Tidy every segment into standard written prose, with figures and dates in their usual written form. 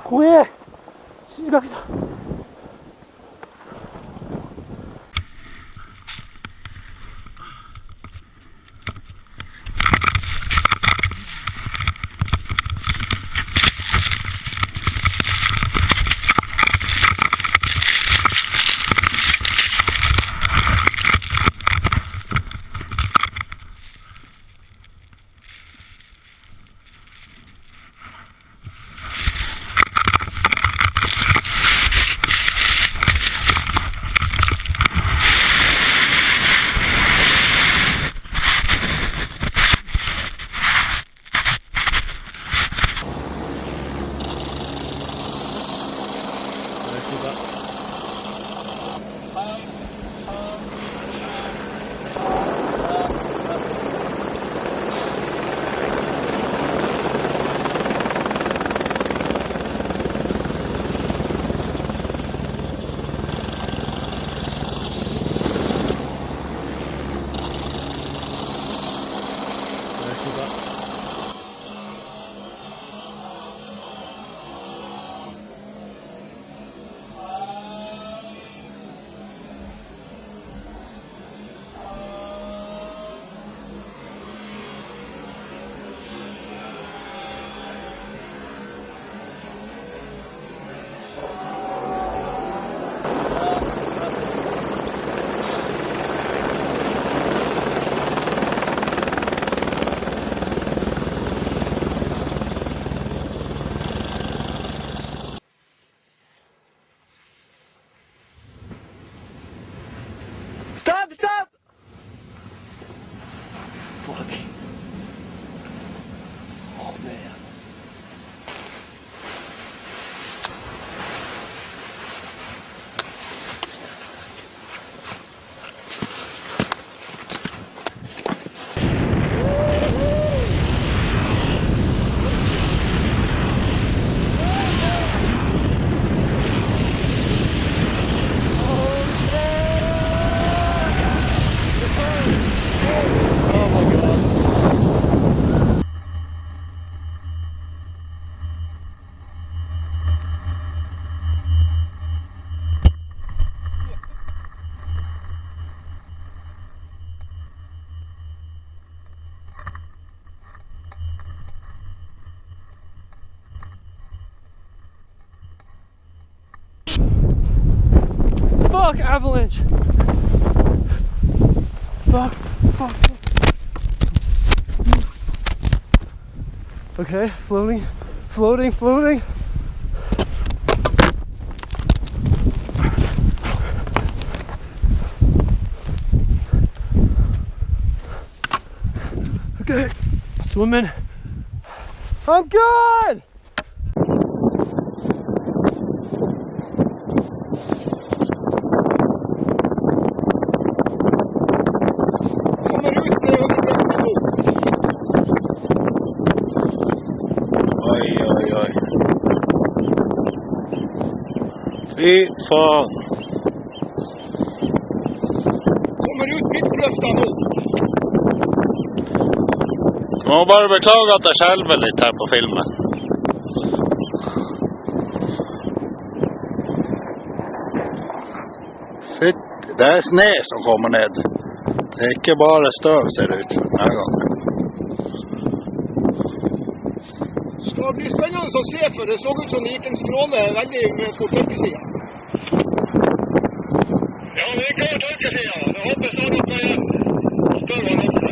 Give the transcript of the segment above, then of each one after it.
怖え、死が来た。Stop! Stop! Fuck. Oh man. Fuck, avalanche! Fuck, fuck. Okay, floating, floating, floating. Okay, swimming. I'm good! Fy faen. Kommer ut midt på løfta nå. Må bare beklage at jeg skjelver litt her på filmen. Fytt, det er sne som kommer ned. Det er ikke bare støv, ser det ut denne gangen. Det skal bli spennende å se, for det så ut som det gikk en stråle veldig på tørkesida. Ja, det er klart tørkesida. Jeg håper snart at det større enn oppe.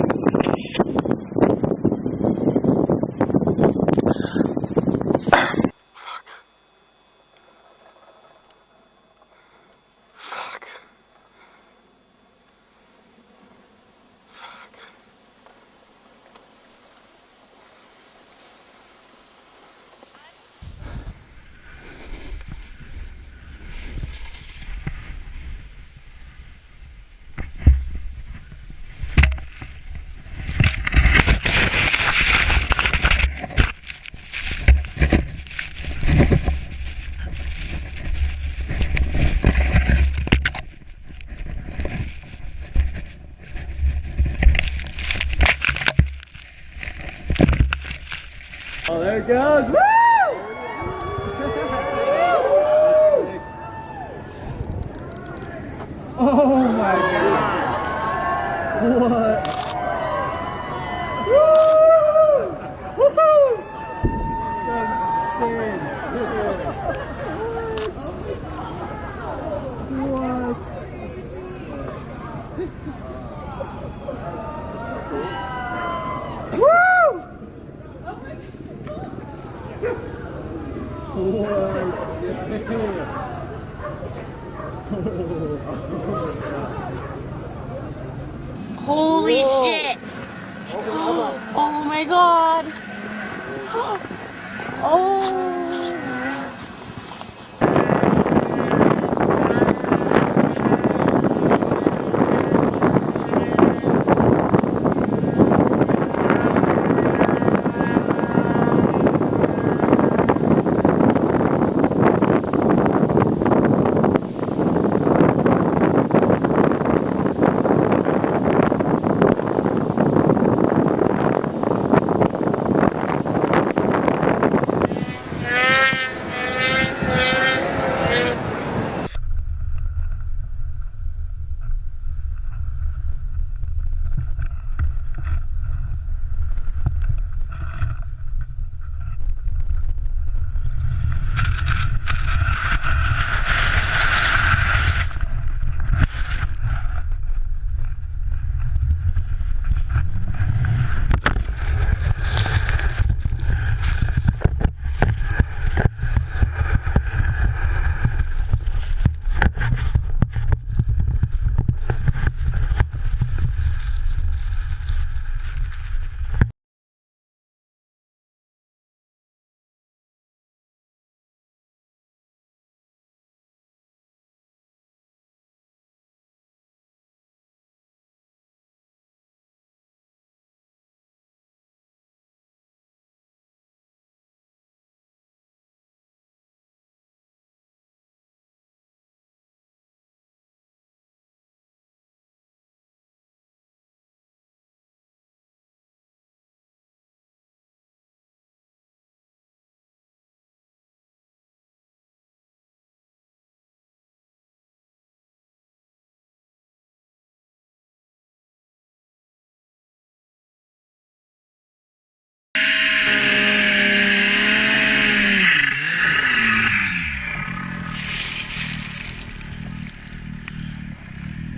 goes. Woo! Oh my god. What? Woo! Woohoo! That's insane. What? Woo! Holy shit! Oh my god! Oh!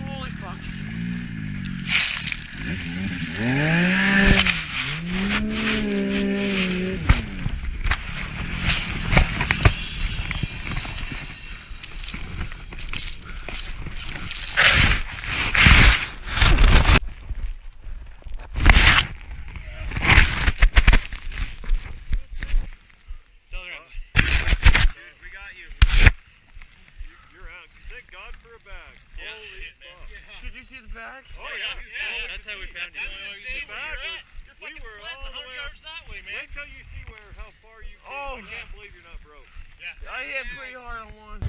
Holy fuck. Did you see the bag? Oh yeah, that's how we found you. The bag was, we were all the way yards that way, man. Wait till you see how far you came. Oh. I can't believe you're not broke. Yeah. I hit pretty hard on one.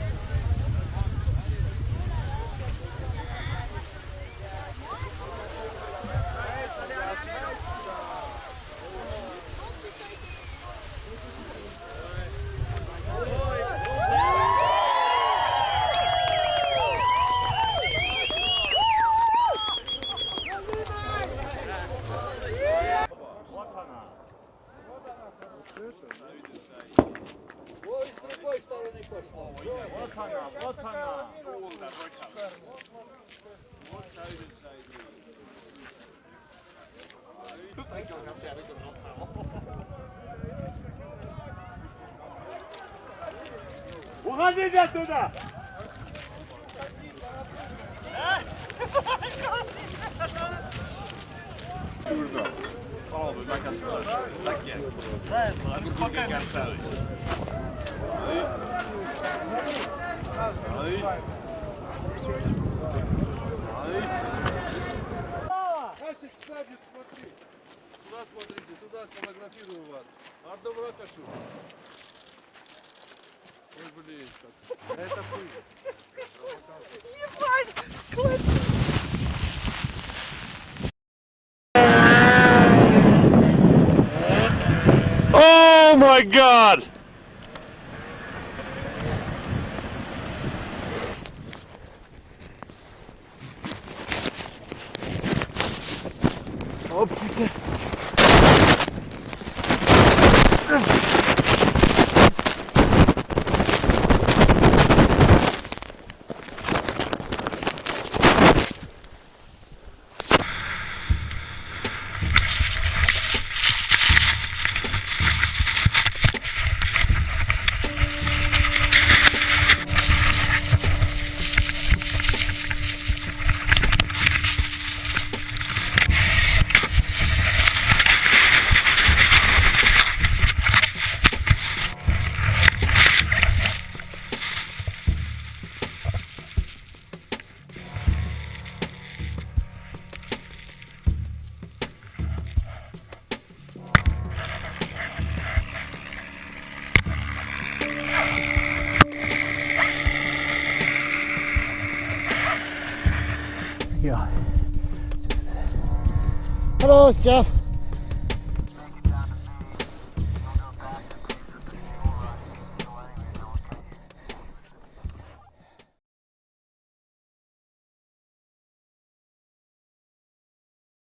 Уходи оттуда! Асик, сзади смотри. Сюда смотрите, сюда сфотографирую вас. Ардо Бракашу. Ой, блин, это пыль. Oh my my God! Oh, putain. Hello, Jeff.